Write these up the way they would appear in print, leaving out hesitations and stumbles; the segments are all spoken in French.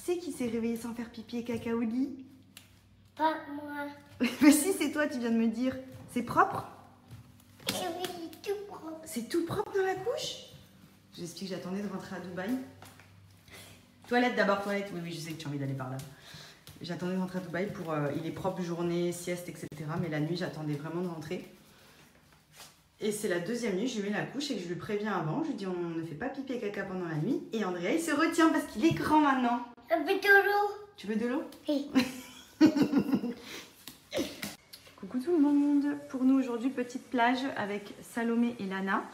c'est qui s'est réveillé sans faire pipi et caca au lit? Pas moi. Mais si, c'est toi, tu viens de me dire. C'est propre? Oui, tout propre. C'est tout propre dans la couche? Je vous explique, j'attendais de rentrer à Dubaï. Toilette d'abord, toilette. Oui, je sais que tu as envie d'aller par là. J'attendais de rentrer à Dubaï pour... il est propre journée, sieste, etc. Mais la nuit, j'attendais vraiment de rentrer. Et c'est la deuxième nuit, je lui mets la couche et que je lui préviens avant. Je lui dis, on ne fait pas pipi et caca pendant la nuit. Et Andrea, il se retient parce qu'il est grand maintenant. Un peu de l'eau. Tu veux de l'eau? Oui. Coucou tout le monde. Pour nous aujourd'hui, petite plage avec Salomé et Lana.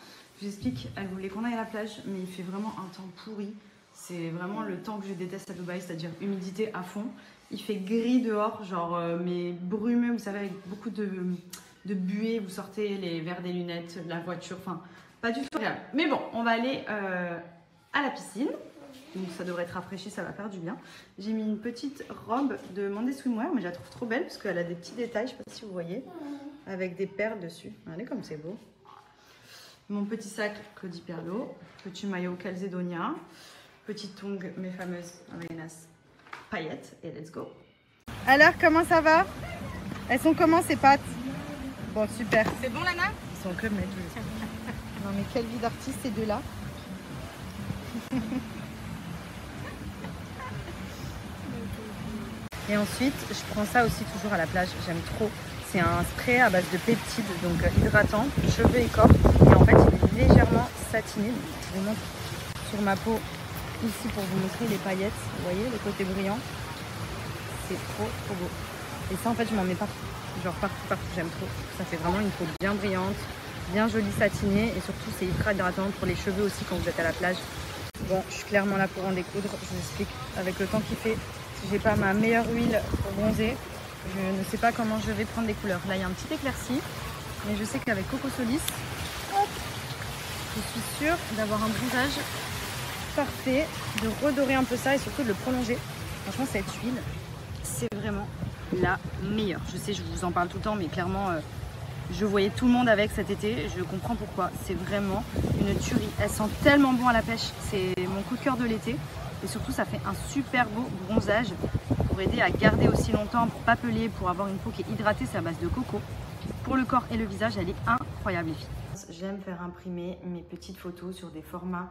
Je vous explique, elle voulait qu'on aille à la plage, mais il fait vraiment un temps pourri. C'est vraiment le temps que je déteste à Dubaï, c'est-à-dire humidité à fond. Il fait gris dehors, genre mais brumeux, vous savez, avec beaucoup de buée. Vous sortez les verres des lunettes, de la voiture, enfin, pas du tout agréable. Mais bon, on va aller à la piscine. Donc ça devrait être rafraîchi, ça va faire du bien. J'ai mis une petite robe de Monday Swimwear, mais je la trouve trop belle parce qu'elle a des petits détails, je ne sais pas si vous voyez, avec des perles dessus. Regardez comme c'est beau. Mon petit sac Cody Perlo, petit maillot Calzedonia, petite tongue, mes fameuses Avenas paillettes, et let's go. Alors, comment ça va? Elles sont comment ces pâtes? Bon, super. C'est bon, Lana? Ils sont au club, mais non, mais quelle vie d'artiste ces deux-là. Et ensuite, je prends ça aussi toujours à la plage, j'aime trop. C'est un spray à base de peptides, donc hydratant, cheveux et corps. Et en fait, il est légèrement satiné. Je vous montre sur ma peau ici pour vous montrer les paillettes. Vous voyez, le côté brillant. C'est trop, trop beau. Et ça, en fait, je m'en mets partout. Genre partout, j'aime trop. Ça fait vraiment une peau bien brillante, bien jolie satinée. Et surtout, c'est hyper hydratant pour les cheveux aussi quand vous êtes à la plage. Bon, je suis clairement là pour en découdre. Je vous explique avec le temps qu'il fait. Si j'ai pas ma meilleure huile pour bronzer, je ne sais pas comment je vais prendre des couleurs. Là, il y a un petit éclairci, mais je sais qu'avec Coco Solis, je suis sûre d'avoir un bronzage parfait, de redorer un peu ça et surtout de le prolonger. Franchement, cette huile, c'est vraiment la meilleure. Je sais, je vous en parle tout le temps, mais clairement, je voyais tout le monde avec cet été. Je comprends pourquoi. C'est vraiment une tuerie. Elle sent tellement bon à la pêche. C'est mon coup de cœur de l'été. Et surtout, ça fait un super beau bronzage pour aider à garder aussi longtemps, pour pas peler, pour avoir une peau qui est hydratée. C'est à base de coco. Pour le corps et le visage, elle est incroyable, les filles. J'aime faire imprimer mes petites photos sur des formats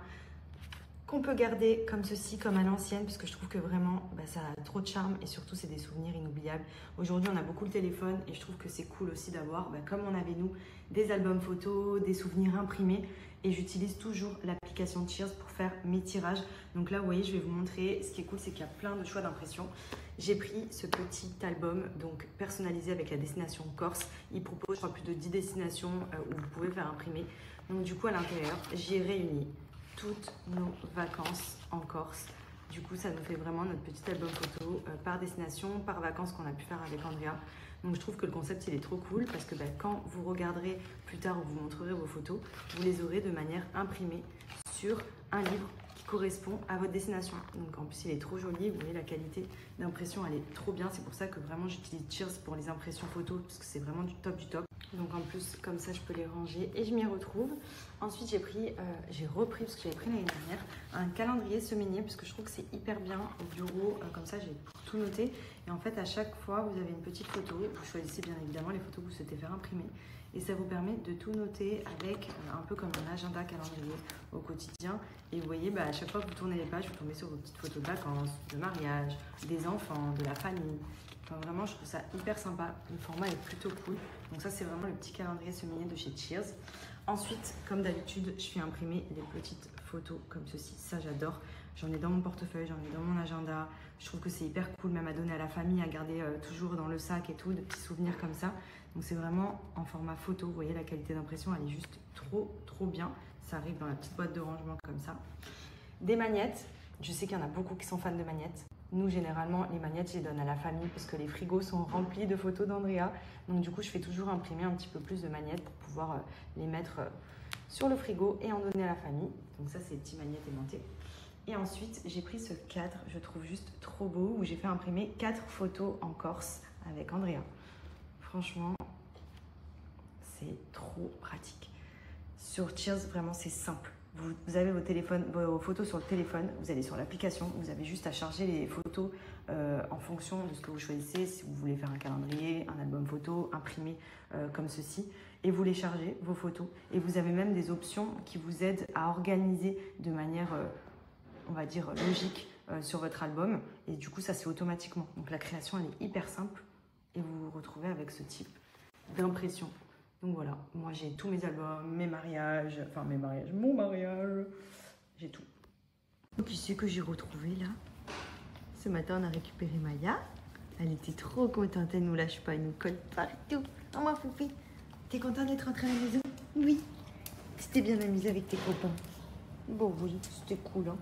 qu'on peut garder comme ceci, comme à l'ancienne, parce que je trouve que vraiment, ça a trop de charme et surtout, c'est des souvenirs inoubliables. Aujourd'hui, on a beaucoup le téléphone et je trouve que c'est cool aussi d'avoir, comme on avait nous, des albums photos, des souvenirs imprimés. Et j'utilise toujours l'application Cheers pour faire mes tirages. Donc là, vous voyez, je vais vous montrer. Ce qui est cool, c'est qu'il y a plein de choix d'impression. J'ai pris ce petit album donc personnalisé avec la destination Corse. Il propose, je crois, plus de 10 destinations où vous pouvez faire imprimer. Donc du coup, à l'intérieur, j'ai réuni toutes nos vacances en Corse. Du coup, ça nous fait vraiment notre petit album photo par destination, par vacances qu'on a pu faire avec Andrea. Donc je trouve que le concept il est trop cool parce que quand vous regarderez plus tard ou vous montrerez vos photos, vous les aurez de manière imprimée sur un livre qui correspond à votre destination. Donc en plus il est trop joli, vous voyez la qualité d'impression elle est trop bien, c'est pour ça que vraiment j'utilise Cheers pour les impressions photos parce que c'est vraiment du top du top. Donc en plus comme ça je peux les ranger et je m'y retrouve. Ensuite j'ai repris parce que j'avais pris l'année dernière un calendrier semainier parce que je trouve que c'est hyper bien au bureau, comme ça j'ai tout noté. Et en fait à chaque fois vous avez une petite photo, vous choisissez bien évidemment les photos que vous souhaitez faire imprimer et ça vous permet de tout noter avec un peu comme un agenda calendrier au quotidien. Et vous voyez à chaque fois que vous tournez les pages, vous tombez sur vos petites photos de vacances, de mariage, des enfants, de la famille. Enfin, vraiment je trouve ça hyper sympa, le format est plutôt cool. Donc ça c'est vraiment le petit calendrier semainier de chez Cheers. Ensuite, comme d'habitude, je fais imprimer des petites photos comme ceci. Ça, j'adore. J'en ai dans mon portefeuille, j'en ai dans mon agenda. Je trouve que c'est hyper cool, même à donner à la famille, à garder toujours dans le sac et tout, de petits souvenirs comme ça. Donc, c'est vraiment en format photo. Vous voyez, la qualité d'impression, elle est juste trop, trop bien. Ça arrive dans la petite boîte de rangement comme ça. Des magnettes. Je sais qu'il y en a beaucoup qui sont fans de magnettes. Nous, généralement, les magnettes, je les donne à la famille parce que les frigos sont remplis de photos d'Andrea. Donc, du coup, je fais toujours imprimer un petit peu plus de magnettes pour pouvoir les mettre sur le frigo et en donner à la famille. Donc, ça, c'est les petits magnettes aimantés. Et ensuite, j'ai pris ce cadre, je trouve juste trop beau, où j'ai fait imprimer 4 photos en Corse avec Andrea. Franchement, c'est trop pratique. Sur Cheers, vraiment, c'est simple. Vous avez vos photos sur le téléphone, vous allez sur l'application, vous avez juste à charger les photos en fonction de ce que vous choisissez. Si vous voulez faire un calendrier, un album photo, imprimé comme ceci, et vous les chargez, vos photos. Et vous avez même des options qui vous aident à organiser de manière, on va dire, logique sur votre album. Et du coup, ça c'est automatiquement. Donc la création, elle est hyper simple et vous vous retrouvez avec ce type d'impression. Donc voilà, moi j'ai tous mes albums, mes mariages, enfin mes mariages, mon mariage, j'ai tout. Qui c'est que j'ai retrouvé là? Ce matin on a récupéré Maya, elle était trop contente, elle nous lâche pas, elle nous colle partout. Oh ma foufie, t'es contente d'être rentrée à la maison? Oui. Tu t'es bien amusée avec tes copains? Bon oui, c'était cool hein.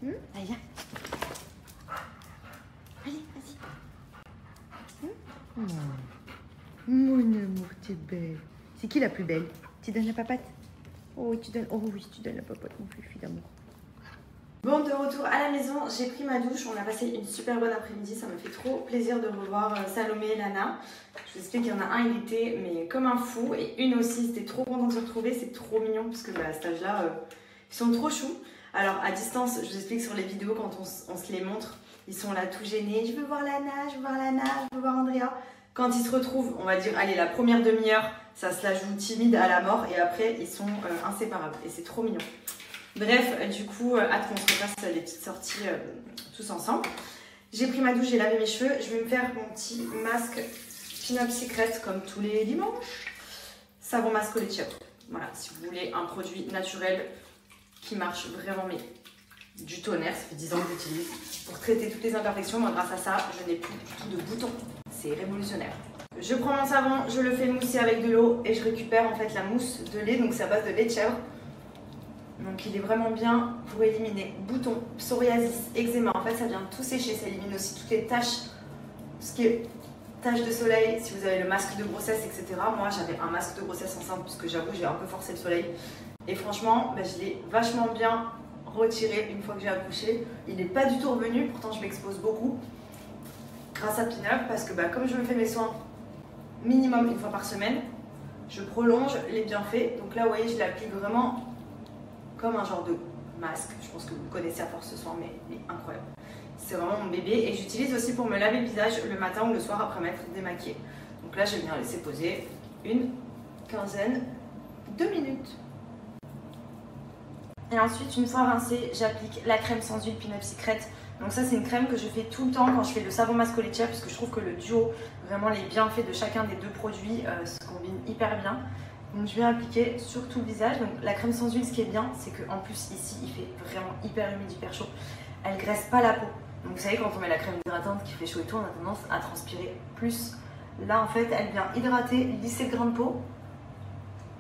Maya, allez, vas-y. Mon amour, t'es belle. C'est qui la plus belle? Tu donnes la papate? Oh, tu donnes... oh oui, tu donnes la papate, mon fluffy d'amour. Bon, de retour à la maison, j'ai pris ma douche. On a passé une super bonne après-midi. Ça me fait trop plaisir de revoir Salomé et Lana. Je vous explique qu'il y en a un, il était mais comme un fou. Et une aussi, c'était trop content de se retrouver. C'est trop mignon parce que à cet âge-là, ils sont trop choux. Alors, à distance, je vous explique sur les vidéos quand on se les montre. Ils sont là tout gênés. Je veux voir Lana, je veux voir Lana, je veux voir Andrea. Quand ils se retrouvent, on va dire, allez, la première demi-heure, ça se la joue timide à la mort. Et après, ils sont inséparables. Et c'est trop mignon. Bref, du coup, hâte qu'on se refasse des petites sorties tous ensemble. J'ai pris ma douche, j'ai lavé mes cheveux. Je vais me faire mon petit masque Peanut Secret comme tous les dimanches. Savon masque au lait de chèvre. Voilà, si vous voulez un produit naturel qui marche vraiment, mais du tonnerre, ça fait 10 ans que j'utilise. Pour traiter toutes les imperfections, moi grâce à ça, je n'ai plus du tout de boutons. C'est révolutionnaire. Je prends mon savon, je le fais mousser avec de l'eau et je récupère en fait la mousse de lait, donc c'est à base de lait de chèvre. Donc il est vraiment bien pour éliminer boutons, psoriasis, eczéma. En fait ça vient tout sécher, ça élimine aussi toutes les taches, ce qui est taches de soleil, si vous avez le masque de grossesse, etc. Moi j'avais un masque de grossesse enceinte parce que j'avoue j'ai un peu forcé le soleil. Et franchement, je l'ai vachement bien retiré une fois que j'ai accouché. Il n'est pas du tout revenu, pourtant je m'expose beaucoup. Grâce à Peanut, parce que comme je me fais mes soins minimum une fois par semaine, je prolonge les bienfaits. Donc là, vous voyez, je l'applique vraiment comme un genre de masque. Je pense que vous connaissez à force ce soin, mais il est incroyable. C'est vraiment mon bébé. Et j'utilise aussi pour me laver le visage le matin ou le soir après m'être démaquillée. Donc là, je vais venir laisser poser une quinzaine de minutes. Et ensuite, une fois rincée, j'applique la crème sans huile Peanut Secret. Donc ça, c'est une crème que je fais tout le temps quand je fais le savon masque au lait de chèvre parce que je trouve que le duo, vraiment les bienfaits de chacun des deux produits se combinent hyper bien. Donc je vais appliquer sur tout le visage. Donc la crème sans huile, ce qui est bien, c'est qu'en plus ici, il fait vraiment hyper humide, hyper chaud. Elle graisse pas la peau. Donc vous savez, quand on met la crème hydratante qui fait chaud et tout, on a tendance à transpirer plus. Là, en fait, elle vient hydrater, lisser le grain de peau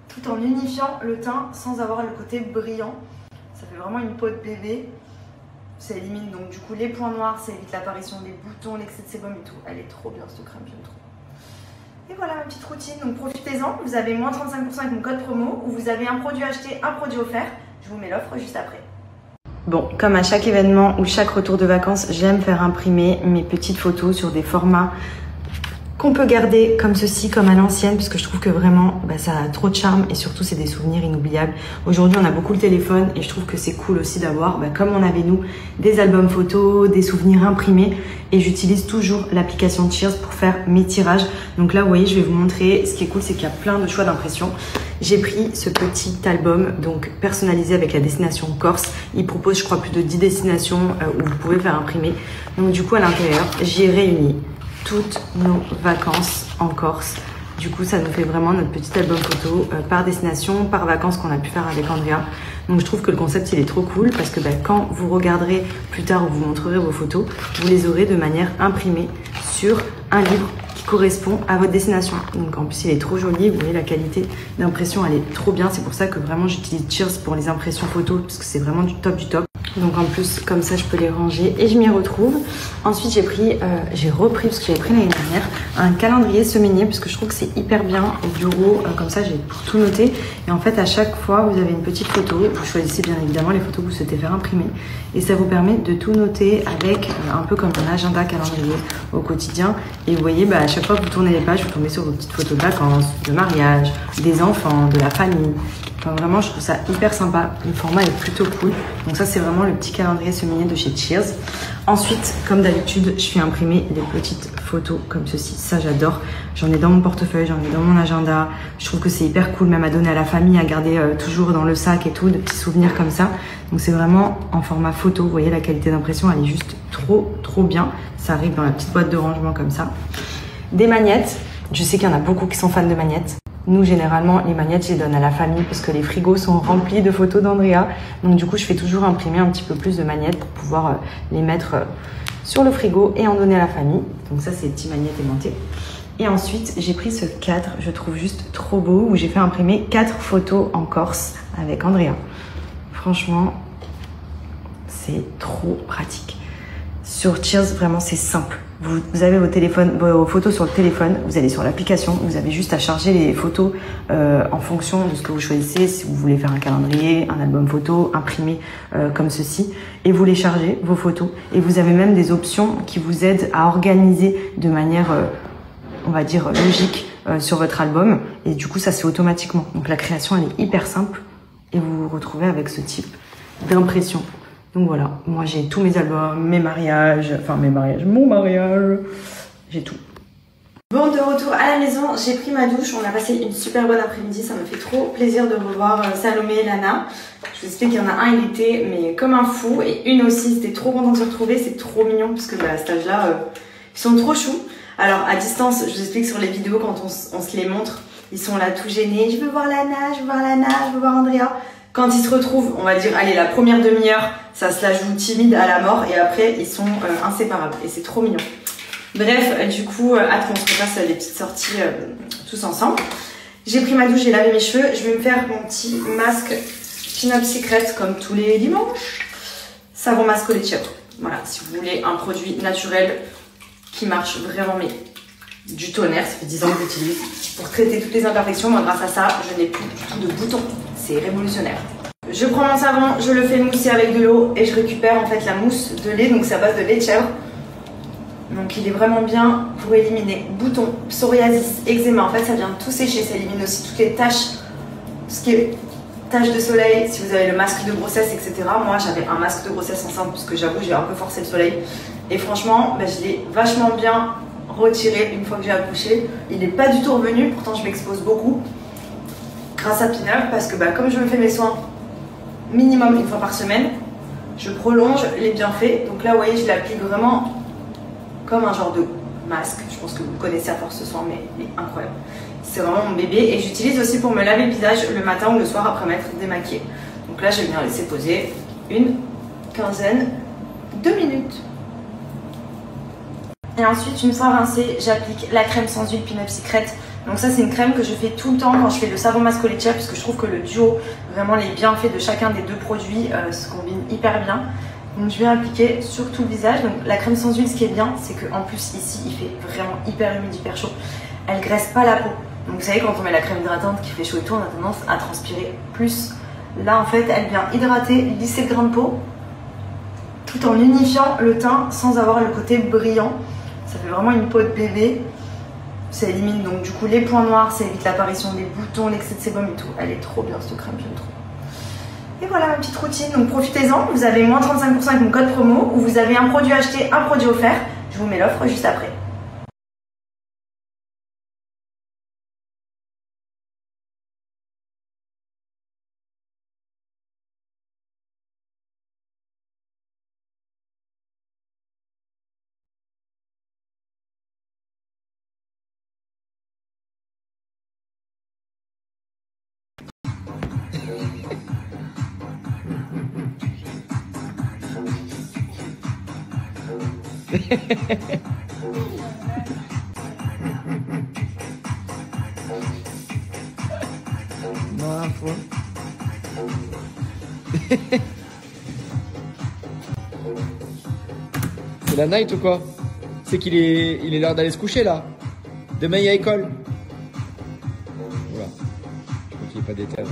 tout en unifiant le teint sans avoir le côté brillant. Ça fait vraiment une peau de bébé. Ça élimine donc du coup les points noirs, ça évite l'apparition des boutons, l'excès de sébum et tout. Elle est trop bien cette crème, j'aime trop. Et voilà ma petite routine, donc profitez-en. Vous avez moins 35% avec mon code promo ou vous avez un produit acheté, un produit offert. Je vous mets l'offre juste après. Bon, comme à chaque événement ou chaque retour de vacances, j'aime faire imprimer mes petites photos sur des formats qu'on peut garder comme ceci, comme à l'ancienne, parce que je trouve que vraiment, ça a trop de charme et surtout, c'est des souvenirs inoubliables. Aujourd'hui, on a beaucoup le téléphone et je trouve que c'est cool aussi d'avoir, comme on avait nous, des albums photos, des souvenirs imprimés. Et j'utilise toujours l'application Cheers pour faire mes tirages. Donc là, vous voyez, je vais vous montrer. Ce qui est cool, c'est qu'il y a plein de choix d'impression. J'ai pris ce petit album, donc personnalisé avec la destination Corse. Il propose, je crois, plus de 10 destinations où vous pouvez faire imprimer. Donc du coup, à l'intérieur, j'ai réuni toutes nos vacances en Corse. Du coup, ça nous fait vraiment notre petit album photo par destination, par vacances qu'on a pu faire avec Andrea. Donc je trouve que le concept il est trop cool parce que quand vous regarderez plus tard ou vous montrerez vos photos, vous les aurez de manière imprimée sur un livre qui correspond à votre destination. Donc en plus il est trop joli, vous voyez la qualité d'impression elle est trop bien. C'est pour ça que vraiment j'utilise Cheers pour les impressions photos parce que c'est vraiment du top du top. Donc en plus comme ça je peux les ranger et je m'y retrouve. Ensuite j'ai repris parce que j'avais pris l'année dernière un calendrier semainier parce que je trouve que c'est hyper bien au bureau, comme ça j'ai tout noté. Et en fait à chaque fois vous avez une petite photo, vous choisissez bien évidemment les photos que vous souhaitez faire imprimer et ça vous permet de tout noter avec un peu comme un agenda calendrier au quotidien. Et vous voyez à chaque fois que vous tournez les pages, vous tombez sur vos petites photos de vacances, de mariage, des enfants, de la famille. Enfin, vraiment, je trouve ça hyper sympa. Le format est plutôt cool. Donc ça, c'est vraiment le petit calendrier semainier de chez Cheers. Ensuite, comme d'habitude, je fais imprimer des petites photos comme ceci. Ça, j'adore. J'en ai dans mon portefeuille, j'en ai dans mon agenda. Je trouve que c'est hyper cool, même à donner à la famille, à garder toujours dans le sac et tout, de petits souvenirs comme ça. Donc c'est vraiment en format photo. Vous voyez, la qualité d'impression, elle est juste trop bien. Ça arrive dans la petite boîte de rangement comme ça. Des magnettes. Je sais qu'il y en a beaucoup qui sont fans de magnettes. Nous, généralement, les magnettes, je les donne à la famille parce que les frigos sont remplis de photos d'Andrea. Donc, du coup, je fais toujours imprimer un petit peu plus de magnettes pour pouvoir les mettre sur le frigo et en donner à la famille. Donc, ça, c'est les petits magnettes aimantés. Et ensuite, j'ai pris ce cadre, je trouve juste trop beau, où j'ai fait imprimer 4 photos en Corse avec Andrea. Franchement, c'est trop pratique. Sur Cheers, vraiment, c'est simple. Vous avez vos photos sur le téléphone, vous allez sur l'application, vous avez juste à charger les photos en fonction de ce que vous choisissez. Si vous voulez faire un calendrier, un album photo, imprimer comme ceci, et vous les chargez, vos photos. Et vous avez même des options qui vous aident à organiser de manière, on va dire, logique sur votre album. Et du coup, ça se fait automatiquement. Donc la création, elle est hyper simple et vous vous retrouvez avec ce type d'impression. Donc voilà, moi j'ai tous mes albums, mon mariage, j'ai tout. Bon, de retour à la maison, j'ai pris ma douche, on a passé une super bonne après-midi, ça me fait trop plaisir de revoir Salomé et Lana. Je vous explique qu'il y en a un, il était mais comme un fou, et une aussi, c'était trop content de se retrouver, c'est trop mignon, parce que à cet âge-là, ils sont trop choux. Alors à distance, je vous explique sur les vidéos quand on se les montre, ils sont là tout gênés, je veux voir Lana, je veux voir Lana, je veux voir Andrea. Quand ils se retrouvent, on va dire, allez, la première demi-heure, ça se la joue timide à la mort et après, ils sont inséparables. Et c'est trop mignon. Bref, du coup, hâte qu'on se refasse les petites sorties tous ensemble. J'ai pris ma douche, j'ai lavé mes cheveux. Je vais me faire mon petit masque Pin-Up Secret comme tous les dimanches. Savon masque au lait de chèvre. Voilà, si vous voulez un produit naturel qui marche vraiment, mais du tonnerre, ça fait 10 ans que j'utilise. Pour traiter toutes les imperfections, moi, grâce à ça, je n'ai plus du tout de boutons. C'est révolutionnaire. Je prends mon savon, je le fais mousser avec de l'eau et je récupère en fait la mousse de lait, donc c'est à base de lait de chèvre. Donc il est vraiment bien pour éliminer boutons, psoriasis, eczéma. En fait, ça vient tout sécher, ça élimine aussi toutes les taches, tout ce qui est taches de soleil, si vous avez le masque de grossesse, etc. Moi, j'avais un masque de grossesse enceinte parce que j'avoue, j'ai un peu forcé le soleil. Et franchement, bah, je l'ai vachement bien retiré une fois que j'ai accouché. Il n'est pas du tout revenu, pourtant je m'expose beaucoup. Grâce à Pin-Up, parce que bah, comme je me fais mes soins minimum une fois par semaine, je prolonge les bienfaits. Donc là, vous voyez, je l'applique vraiment comme un genre de masque. Je pense que vous connaissez à force ce soin, mais il est incroyable. C'est vraiment mon bébé. Et j'utilise aussi pour me laver le visage le matin ou le soir après m'être démaquillée. Donc là, je vais bien laisser poser une quinzaine de minutes. Et ensuite, une fois rincée, j'applique la crème sans huile Pin-Up Secret. Donc ça, c'est une crème que je fais tout le temps quand je fais le savon masque au lait de chèvre, parce que je trouve que le duo, vraiment les bienfaits de chacun des deux produits se combinent hyper bien. Donc je vais appliquer sur tout le visage. Donc la crème sans huile, ce qui est bien, c'est qu'en plus ici, il fait vraiment hyper humide, hyper chaud. Elle graisse pas la peau. Donc vous savez, quand on met la crème hydratante qui fait chaud et tout, on a tendance à transpirer plus. Là, en fait, elle vient hydrater, lisser le grain de peau, tout en unifiant le teint sans avoir le côté brillant. Ça fait vraiment une peau de bébé. Ça élimine donc du coup les points noirs, ça évite l'apparition des boutons, l'excès de sébum et tout. Elle est trop bien cette crème, j'aime trop. Et voilà ma petite routine, donc profitez-en. Vous avez moins 35% avec mon code promo, ou vous avez un produit acheté, un produit offert. Je vous mets l'offre juste après. Non, fois. C'est la night ou quoi? C'est qu'il est l'heure d'aller se coucher là. Demain il y a école. Voilà. Je crois qu'il n'y a pas d'état.